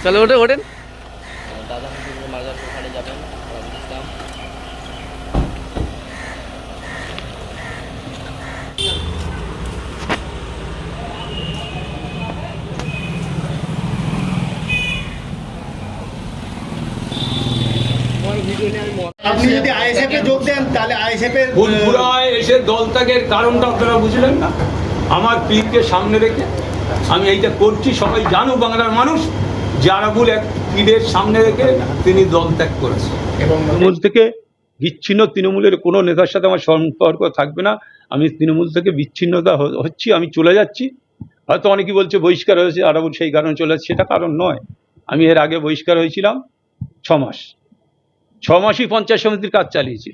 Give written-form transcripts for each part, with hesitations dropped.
চলো ওঠে ওঠেন। দাদা মার্গার ওখানে যাবেন ইসলাম। আপনি যদি আইএসএফ এ যোগ দেন তাহলে আইএসএফ এর ফুলপুরায় এসে দল ত্যাগের কারণটা আপনারা বুঝলেন না। আমার পীরকে সামনে রেখে আমি এইটা করছি, সবাই জানুক বাংলার মানুষ যে আরাবুল এক পীরের সামনে রেখে তিনি দল ত্যাগ করেছেন। এবং তৃণমূল থেকে বিচ্ছিন্ন, তৃণমূলের কোনো নেতার সাথে আমার সম্পর্ক থাকবে না। আমি তৃণমূল থেকে বিচ্ছিন্নতা হচ্ছি, আমি চলে যাচ্ছি। হয়তো অনেকেই বলছে বহিষ্কার হয়েছে আরাবুল সেই কারণে চলে যাচ্ছে, সেটা কারণ নয়। আমি এর আগে বহিষ্কার হয়েছিলাম 6 মাস, 6 মাসই পঞ্চায়েত সমিতির কাজ চালিয়েছি।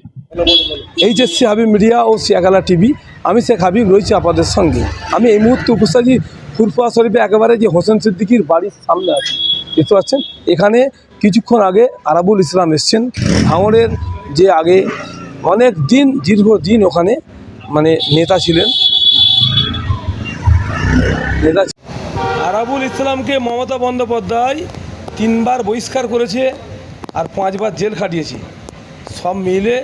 এইচএসসি হাবিব মিডিয়া ও শিয়াখালা টিভি, আমি শেখ হাবিব রয়েছি আপনাদের সঙ্গে। আমি এই মুহূর্তে উপস্থিত আছি ফুরফুরা শরীফে, একেবারে যে হোসেন সিদ্দিকীর বাড়ির সামনে আছি, দেখতে পাচ্ছেন। এখানে কিছুক্ষণ আগে আরাবুল ইসলাম এসছেন। ভাঙড়ের যে আগে অনেক দিন, দীর্ঘদিন ওখানে মানে নেতা ছিলেন, আরাবুল ইসলামকে মমতা বন্দ্যোপাধ্যায় 3 বার বহিষ্কার করেছে আর 5 বার জেল খাটিয়েছে। সব মিলে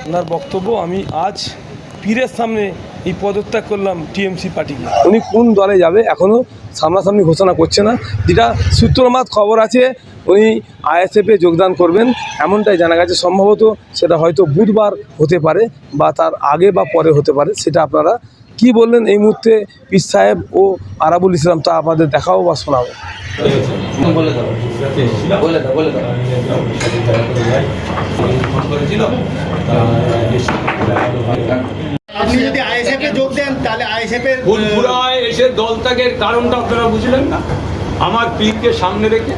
ওনার বক্তব্য, আমি আজ পীরের সামনে এই পদত্যাগ করলাম টিএমসি পার্টিকে। উনি কোন দলে যাবে এখনও সামনাসামনি ঘোষণা করছে না। যেটা সূত্রমাত খবর আছে, উনি আইএসএফে যোগদান করবেন এমনটাই জানা গেছে। সম্ভবত সেটা হয়তো বুধবার হতে পারে বা তার আগে বা পরে হতে পারে। সেটা আপনারা কি বললেন এই মুহূর্তে পীর সাহেব ও আরাবুল ইসলাম, তা আপনাদের দেখাবো বা শোনাবো। আপনি যদি আইএসএফ এ যোগ দেন তাহলে আইএসএফ এর ফুলপুরায় এসে দল ত্যাগের কারণটা আপনারা বুঝলেন না। আমার পীরকে সামনে রেখে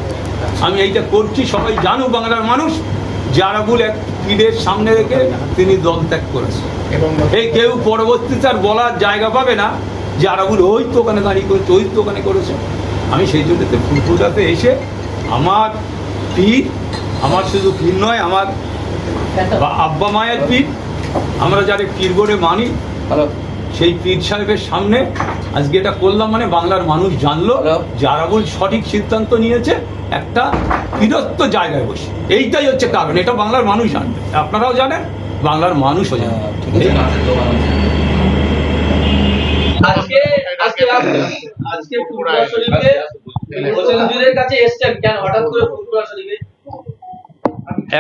আমি এইটা করছি, সবাই জানুক বাংলার মানুষ যে আরাবুল এক পীরের সামনে রেখে তিনি দল ত্যাগ করেছেন। এবং এই কেউ পরবর্তীতে আর বলার জায়গা পাবে না যে আরাবুল ওই তো ওখানে দাঁড়িয়ে করেছে, ওই তো ওখানে করেছে। আমি সেই জন্য ফুলপুরাতে এসে আমার পীর, আমার শুধু পীর নয়, আমার আব্বা মায়ের পীর, আমরা যারা পীর বলে মানি, সেই পীর সাহেবের সামনে আজকে এটা করলাম। মানে বাংলার মানুষ জানলো যে আরাবুল সঠিক সিদ্ধান্ত নিয়েছে একটা বীরত্ব জায়গায় বসে। এইটাই হচ্ছে কারণ, এটা বাংলার মানুষ জানবে, আপনারাও জানেন, বাংলার মানুষও জানে।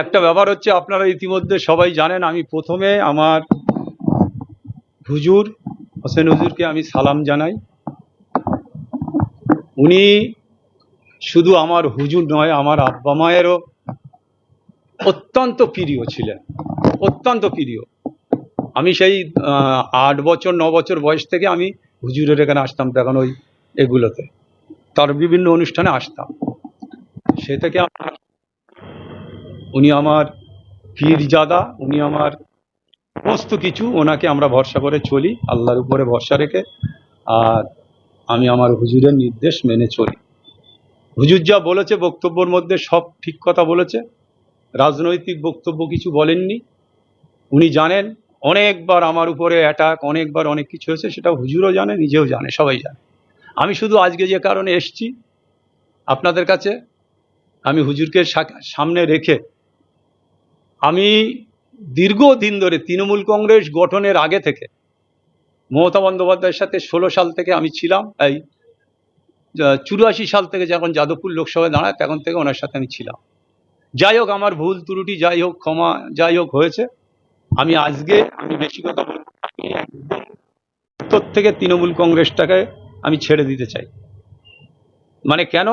একটা ব্যাপার হচ্ছে, আপনারা ইতিমধ্যে সবাই জানেন, আমি প্রথমে আমার হুজুর হোসেন হুজুরকে আমি সালাম জানাই। উনি শুধু আমার হুজুর নয়, আমার আব্বা মায়েরও অত্যন্ত প্রিয় ছিলেন, অত্যন্ত প্রিয়। আমি সেই 8 বছর 9 বছর বয়স থেকে আমি হুজুরের এখানে আসতাম, তখন ওই এগুলোতে তার বিভিন্ন অনুষ্ঠানে আসতাম। সে থেকে উনি আমার পীরজাদা, উনি আমার সমস্ত কিছু। ওনাকে আমরা ভরসা করে চলি, আল্লাহর উপরে ভরসা রেখে। আর আমি আমার হুজুরের নির্দেশ মেনে চলি। হুজুর যা বলেছে বক্তব্যের মধ্যে সব ঠিক কথা বলেছে, রাজনৈতিক বক্তব্য কিছু বলেননি। উনি জানেন অনেকবার আমার উপরে অ্যাটাক, অনেকবার অনেক কিছু হয়েছে, সেটা হুজুরও জানে, নিজেও জানে, সবাই জানে। আমি শুধু আজকে যে কারণে এসছি আপনাদের কাছে, আমি হুজুরকে সামনে রেখে, আমি দীর্ঘদিন ধরে তৃণমূল কংগ্রেস গঠনের আগে থেকে মমতা বন্দ্যোপাধ্যায়ের সাথে 16 সাল থেকে আমি ছিলাম। এই 84 সাল থেকে যখন যাদবপুর লোকসভায় দাঁড়ায় তখন থেকে ওনার সাথে আমি ছিলাম। যাই হোক, আমার ভুল ত্রুটি যাই হোক, ক্ষমা যাই হোক হয়েছে। আমি আজকে বেশি কথা বলবো, আমি একদম থেকে তৃণমূল কংগ্রেসটাকে আমি ছেড়ে দিতে চাই। মানে কেন,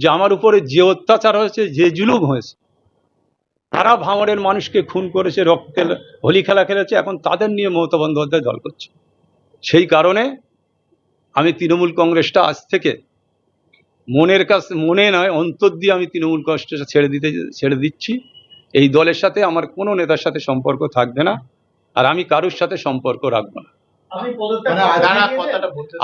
যে আমার উপরে যে অত্যাচার হয়েছে, যে জুলুম হয়েছে, তারা ভাঙড়ের মানুষকে খুন করেছে, রক্তের হোলি খেলা খেলেছে, এখন তাদের নিয়ে মমতা বন্দ্যোপাধ্যায় দল করছে। সেই কারণে আমি তৃণমূল কংগ্রেসটা আজ থেকে মনের কাছে, মনে নয় অন্তর দিয়ে আমি তৃণমূল কংগ্রেসটা ছেড়ে দিচ্ছি। এই দলের সাথে আমার কোনো নেতার সাথে সম্পর্ক থাকবে না, আর আমি কারোর সাথে সম্পর্ক রাখবো না।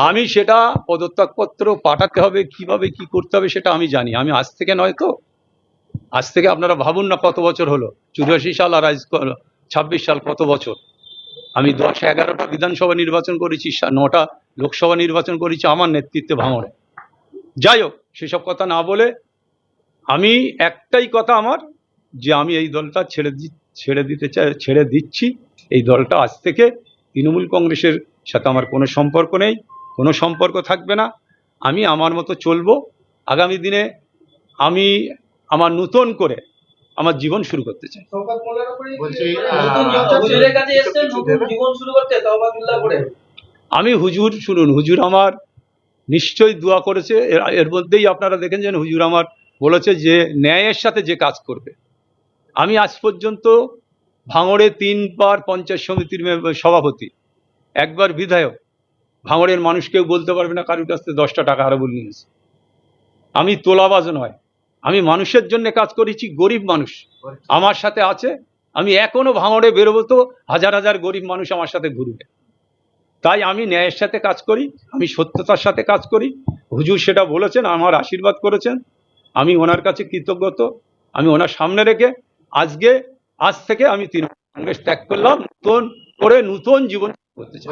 আমি সেটা পদত্যাগপত্র পাঠাতে হবে, কিভাবে কি করতে হবে সেটা আমি জানি। আমি আজ থেকে নয় তো, আজ থেকে আপনারা ভাবুন না কত বছর হলো, 84 সাল আর আজ 26 সাল, কত বছর। আমি 10-11টা বিধানসভা নির্বাচন করেছি, 9টা লোকসভা নির্বাচন করেছি আমার নেতৃত্বে ভাঙড়ে। যাই হোক, সেসব কথা না বলে আমি একটাই কথা আমার, যে আমি এই দলটা ছেড়ে দিচ্ছি। এই দলটা আজ থেকে তৃণমূল কংগ্রেসের সাথে আমার কোনো সম্পর্ক নেই, কোনো সম্পর্ক থাকবে না। আমি আমার মতো চলবো। আগামী দিনে আমি আমার নতুন করে আমার জীবন শুরু করতে চাই। আমি হুজুর, শুনুন, হুজুর আমার নিশ্চয়ই দোয়া করেছে। এর মধ্যেই আপনারা দেখেছেন হুজুর আমার বলেছে যে ন্যায়ের সাথে যে কাজ করবে। আমি আজ পর্যন্ত ভাঙড়ে 3 বার পঞ্চায়েত সমিতির সভাপতি, 1 বার বিধায়ক। ভাঙড়ের মানুষ কেউ বলতে পারবে না কারোর কাছ থেকে 10টা টাকা আরবল নিয়েছে। আমি তোলাবাজ নয়, আমি মানুষের জন্য কাজ করেছি। গরিব মানুষ আমার সাথে আছে। আমি এখনো ভাঙড়ে বেরোবো তো হাজার হাজার গরিব মানুষ আমার সাথে ঘুরবে। তাই আমি ন্যায়ের সাথে কাজ করি, আমি সত্যতার সাথে কাজ করি। হুজুর সেটা বলেছেন, আমার আশীর্বাদ করেছেন। আমি ওনার কাছে কৃতজ্ঞত। আমি ওনার সামনে রেখে আজ থেকে আমি তৃণমূল কংগ্রেস ত্যাগ করলাম, নতুন করে নতুন জীবন করতে চাই।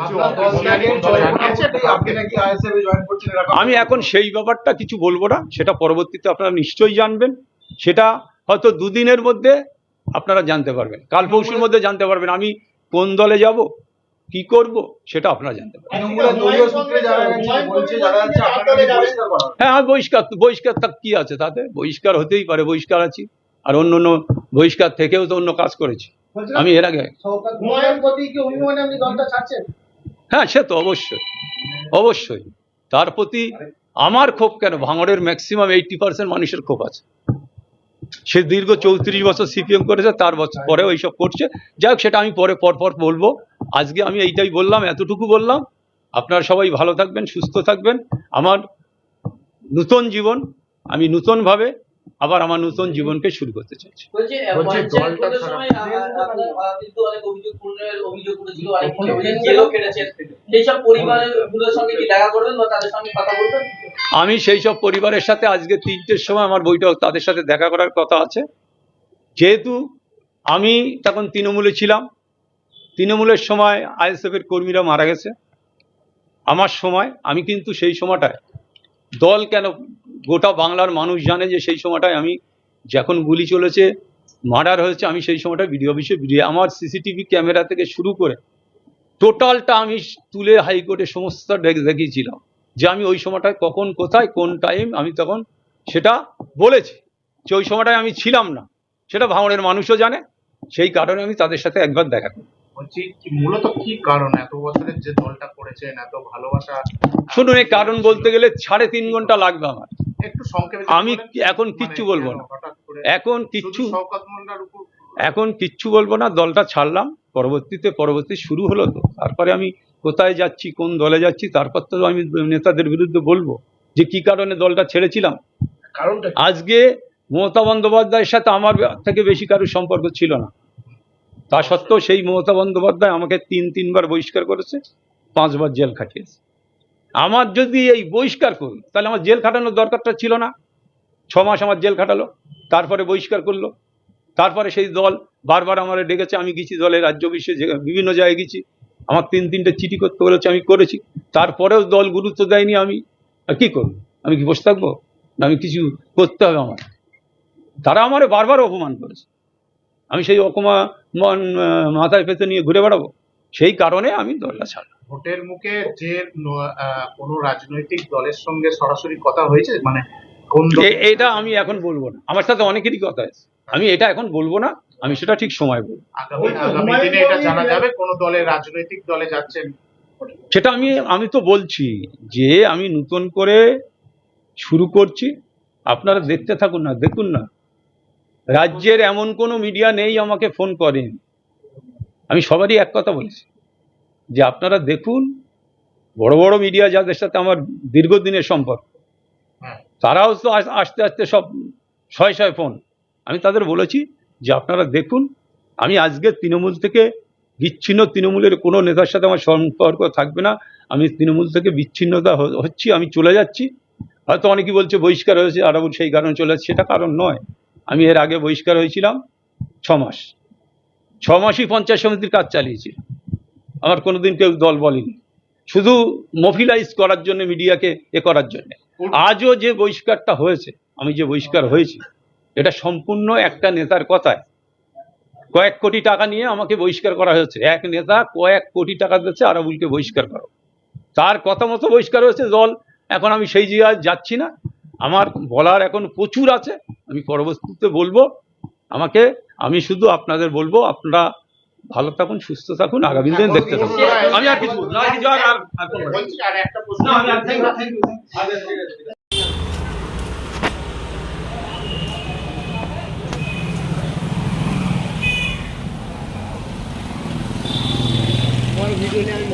আমি এখন সেই ব্যাপারটা কিছু বলবো না, সেটা পরবর্তীতে আপনারা নিশ্চয়ই জানবেন। সেটা হয়তো 2 দিনের মধ্যে আপনারা জানতে পারবেন, কাল পরশুর মধ্যে জানতে পারবেন আমি কোন দলে যাব, কি করব, সেটা আপনারা জানতে পারবেন। হ্যাঁ, বহিষ্কার কি আছে তাতে? বহিষ্কার হতেই পারে, বহিষ্কার আছি। আর অন্য বহিষ্কার থেকেও তো অন্য কাজ করেছি আমি এর আগে। হ্যাঁ, সে তো অবশ্যই তার প্রতি আমার ক্ষোভ কেন, ভাঙড়ের ম্যাক্সিমাম 80% মানুষের ক্ষোভ আছে। সে দীর্ঘ 34 বছর সিপিএম করেছে, তার বছর পরেও এইসব করছে। যাই হোক, সেটা আমি পরপর বলবো। আজকে আমি এইটাই বললাম, এতটুকু বললাম। আপনারা সবাই ভালো থাকবেন, সুস্থ থাকবেন। আমার নতুন জীবন, আমি নতুনভাবে আবার আমার নতুন জীবনকে শুরু করতে চাইছি। আমি সেই সব পরিবারের সাথে আজকে 3টের সময় আমার বৈঠক, তাদের সাথে দেখা করার কথা আছে। যেহেতু আমি তখন তৃণমূলে ছিলাম, তৃণমূলের সময় আইএসএফ এর কর্মীরা মারা গেছে আমার সময়। আমি কিন্তু সেই সময়টায় দল কেন, গোটা বাংলার মানুষ জানে যে সেই সময়টায় আমি, যখন গুলি চলেছে, মার্ডার হয়েছে, আমি সেই সময়টায় বিডিও অফিসে আমার সিসিটিভি ক্যামেরা থেকে শুরু করে টোটালটা আমি তুলে হাইকোর্টে সমস্ত দেখিয়েছিলাম যে আমি ওই সময়টায় কখন, কোথায়, কোন টাইম, আমি তখন সেটা বলেছি যে ওই সময়টায় আমি ছিলাম না। সেটা ভাঙড়ের মানুষও জানে। সেই কারণে আমি তাদের সাথে একবার দেখা করি। মূলত কি কারণ এত বছরের যে দলটা করেছেন, এত ভালোবাসা? শুনুন, এই কারণ বলতে গেলে 3.5 ঘন্টা লাগবে আমার। একটু সংক্ষেপে আমি এখন কিচ্ছু বলবো না, এখন কিচ্ছু বলবো না। দলটা ছাড়লাম, পরবর্তী শুরু হলো তো, তারপরে আমি কোথায় যাচ্ছি, কোন দলে যাচ্ছি, তারপর তো আমি নেতাদের বিরুদ্ধে বলবো যে কি কারণে দলটা ছেড়েছিলাম। আজকে মমতা বন্দ্যোপাধ্যায়ের সাথে আমার থেকে বেশি কারোর সম্পর্ক ছিল না। তা সত্ত্বেও সেই মমতা বন্দ্যোপাধ্যায় আমাকে 3 বার বহিষ্কার করেছে, 5 বার জেল খাটিয়েছে। আমার যদি এই বহিষ্কার করি, তাহলে আমার জেল খাটানোর দরকারটা ছিল না। 6 মাস আমার জেল খাটালো, তারপরে বহিষ্কার করলো। তারপরে সেই দল বারবার আমার ডেকেছে, আমি গেছি দলের রাজ্য অফিসে, বিভিন্ন জায়গায় গেছি। আমার 3-3টে চিঠি করতে বলেছে, আমি করেছি। তারপরেও দল গুরুত্ব দেয়নি। আমি কি করবো? আমি কি বসে থাকবো? আমি কিছু করতে হবে আমার। তারা আমারে বারবার অপমান করেছে, আমি সেই অপমান মাথায় পেতে নিয়ে ঘুরে বেড়াবো? সেই কারণে আমি দলটা ছাড়লাম। ভোটের মুখে যে কোনো রাজনৈতিক দলের সঙ্গে সরাসরি কথা হয়েছে, মানে এটা আমি এখন বলবো না। আমার সাথে অনেকেরই কথা আছে, আমি এটা এখন বলবো না। আমি সেটা ঠিক সময় বলবো। আগামী দিনে এটা জানা যাবে কোন দলে, রাজনৈতিক দলে যাচ্ছেন সেটা আমি তো বলছি যে আমি নতুন করে শুরু করছি। আপনারা দেখতে থাকুন না, দেখুন না, রাজ্যের এমন কোনো মিডিয়া নেই আমাকে ফোন করেন। আমি সবারই এক কথা বলেছি যে আপনারা দেখুন, বড় বড় মিডিয়া যাদের সাথে আমার দীর্ঘদিনের সম্পর্ক, তারাও তো আস্তে আস্তে সব শয়ে ফোন। আমি তাদের বলেছি যে আপনারা দেখুন, আমি আজকে তৃণমূল থেকে বিচ্ছিন্ন, তৃণমূলের কোনো নেতার সাথে আমার সম্পর্ক থাকবে না। আমি তৃণমূল থেকে বিচ্ছিন্নতা হচ্ছি, আমি চলে যাচ্ছি। হয়তো অনেকেই বলছে বহিষ্কার হয়েছে, আর সেই কারণে চলে যাচ্ছে। সেটা কারণ নয়। আমি এর আগে বহিষ্কার হয়েছিলাম 6 মাস। 6 মাসই পঞ্চায়েত সমিতির কাজ চালিয়েছি। আমার কোনোদিন কেউ দল বলেনি, শুধু মোবিলাইজ করার জন্য, মিডিয়াকে করার জন্য। আজও যে বহিষ্কারটা হয়েছে, আমি যে বহিষ্কার হয়েছি, এটা সম্পূর্ণ একটা নেতার কথায়। কয়েক কোটি টাকা নিয়ে আমাকে বহিষ্কার করা হয়েছে, এক নেতা কয়েক কোটি টাকা দিচ্ছে আরাবুলকে বহিষ্কার করো, তার কথা মতো বহিষ্কার হয়েছে দল। এখন আমি সেই জায়গায় যাচ্ছি না, আমার বলার এখন প্রচুর আছে, আমি পরবর্তীতে বলবো। আমি শুধু আপনাদের বলবো, আপনারা ভালো থাকুন, সুস্থ থাকুন, আগামী দিন দেখতে থাকুন। আমি আর কিছু বলবো না, আর কিছু আর কোনো বলছি আর একটা প্রশ্ন, না, আমি আর thank you. আমার ভিডিও নিয়ে আমি